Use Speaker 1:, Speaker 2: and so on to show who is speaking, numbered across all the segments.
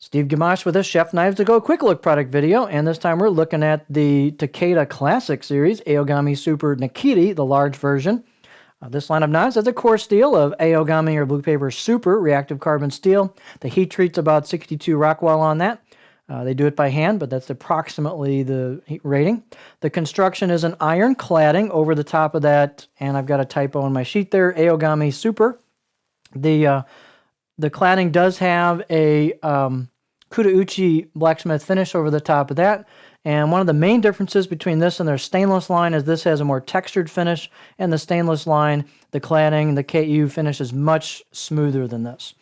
Speaker 1: Steve Gamache with a Chef Knives to Go Quick Look product video, and this time we're looking at the Takeda Classic Series Aogami Super Nakiri, the large version. This line of knives has a core steel of Aogami or Blue Paper Super reactive carbon steel. The heat treat's about 62 Rockwell on that. They do it by hand, but that's approximately the heat rating. The construction is an iron cladding over the top of that, and I've got a typo on my sheet there, Aogami Super. The cladding does have a Kudauchi blacksmith finish over the top of that. And one of the main differences between this and their stainless line is this has a more textured finish, and the stainless line, the cladding, the KU finish is much smoother than this.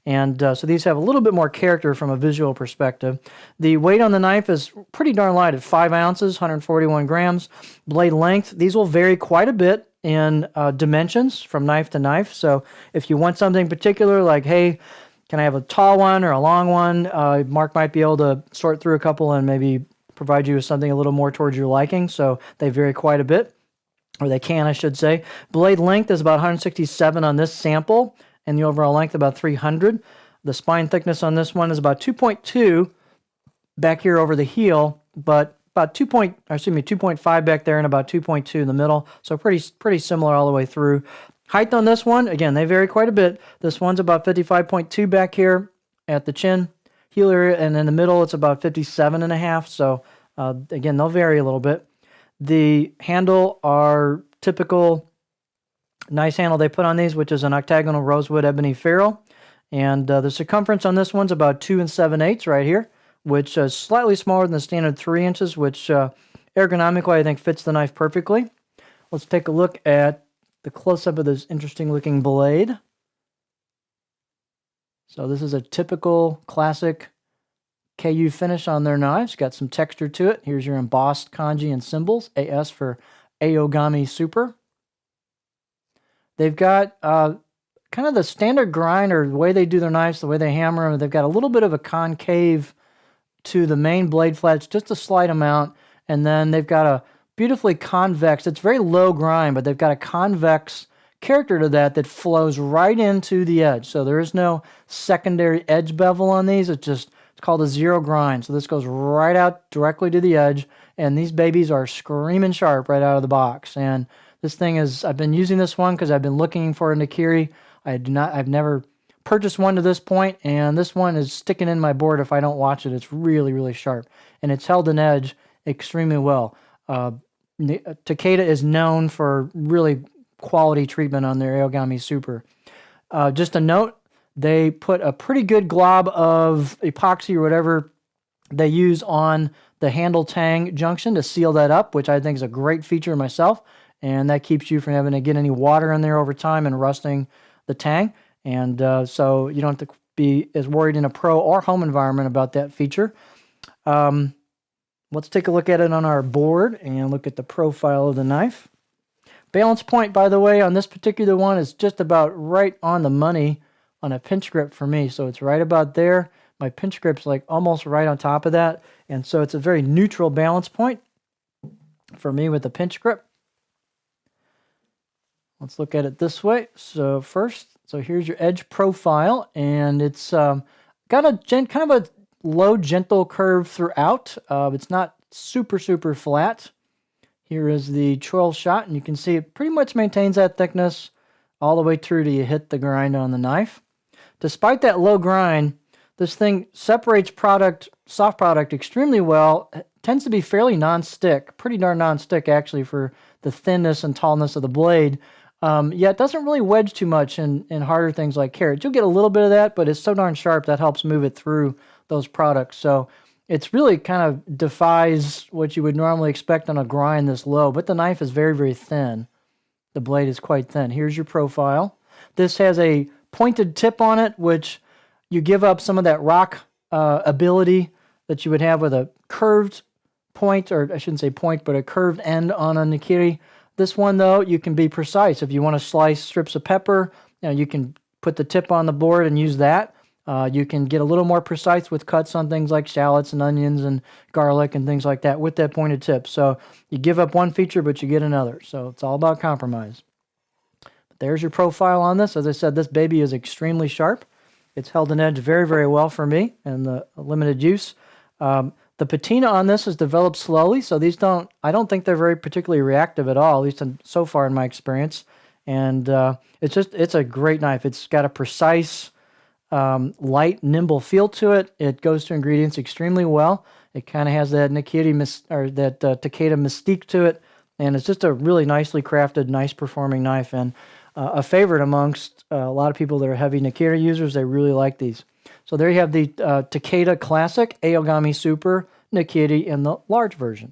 Speaker 1: And so these have a little bit more character from a visual perspective. The weight on the knife is pretty darn light at 5 ounces, 141 grams. Blade length, these will vary quite a bit in dimensions from knife to knife. So if you want something particular like, hey, can I have a tall one or a long one? Mark might be able to sort through a couple and maybe provide you with something a little more towards your liking. So they vary quite a bit, or they can, I should say. Blade length is about 167 on this sample, and the overall length about 300. The spine thickness on this one is about 2.2 back here over the heel, but about 2.5 back there and about 2.2 in the middle. So pretty similar all the way through. Height on this one, again, they vary quite a bit. This one's about 55.2 back here at the chin, heel area, and in the middle it's about 57.5. So again, they'll vary a little bit. The handle are typical nice handle they put on these, which is an octagonal rosewood ebony ferrule. And the circumference on this one's about 2 7/8 right here, which is slightly smaller than the standard 3 inches, which ergonomically I think fits the knife perfectly. Let's take a look at the close-up of this interesting looking blade. So this is a typical classic KU finish on their knives. Got some texture to it. Here's your embossed kanji and symbols. AS for Aogami Super. They've got kind of the standard grind, or the way they do their knives, the way they hammer them. They've got a little bit of a concave to the main blade flats, just a slight amount. And then they've got a beautifully convex, it's very low grind, but they've got a convex character to that flows right into the edge. So there is no secondary edge bevel on these. It's called a zero grind. So this goes right out directly to the edge, and these babies are screaming sharp right out of the box. And this thing is, I've been using this one because I've been looking for a Nakiri. I've never purchased one to this point, and this one is sticking in my board if I don't watch it. It's really, really sharp, and it's held an edge extremely well. Takeda is known for really quality treatment on their Aogami Super. Just a note, they put a pretty good glob of epoxy or whatever they use on the handle tang junction to seal that up, which I think is a great feature myself, and that keeps you from having to get any water in there over time and rusting the tang. And so you don't have to be as worried in a pro or home environment about that feature. Let's take a look at it on our board and look at the profile of the knife. Balance point, by the way, on this particular one is just about right on the money on a pinch grip for me. So it's right about there. My pinch grip's like almost right on top of that. And so it's a very neutral balance point for me with the pinch grip. Let's look at it this way. So here's your edge profile, and it's got a kind of a low, gentle curve throughout. It's not super flat. Here is the choil shot, and you can see it pretty much maintains that thickness all the way through till you hit the grind on the knife. Despite that low grind, this thing separates soft product extremely well. It tends to be fairly non-stick, pretty darn non-stick actually for the thinness and tallness of the blade. Yet it doesn't really wedge too much in harder things like carrots. You'll get a little bit of that, but it's so darn sharp that helps move it through those products. So it's really kind of defies what you would normally expect on a grind this low, but the knife is very, very thin. The blade is quite thin. Here's your profile. This has a pointed tip on it, which you give up some of that rock ability that you would have with a curved point, or I shouldn't say point, but a curved end on a Nakiri. This one, though, you can be precise. If you want to slice strips of pepper, you can put the tip on the board and use that. You can get a little more precise with cuts on things like shallots and onions and garlic and things like that with that pointed tip. So you give up one feature, but you get another. So it's all about compromise. But there's your profile on this. As I said, this baby is extremely sharp. It's held an edge very, very well for me in the limited use. The patina on this is developed slowly, so I don't think they're very particularly reactive at all, at least so far in my experience. And it's a great knife. It's got a precise, light, nimble feel to it. It goes to ingredients extremely well. It kind of has that Nakiri that Takeda mystique to it, and it's just a really nicely crafted, nice performing knife, and a favorite amongst a lot of people that are heavy Nakiri users. They really like these. So there you have the Takeda Classic Aogami Super Nakiri in the large version.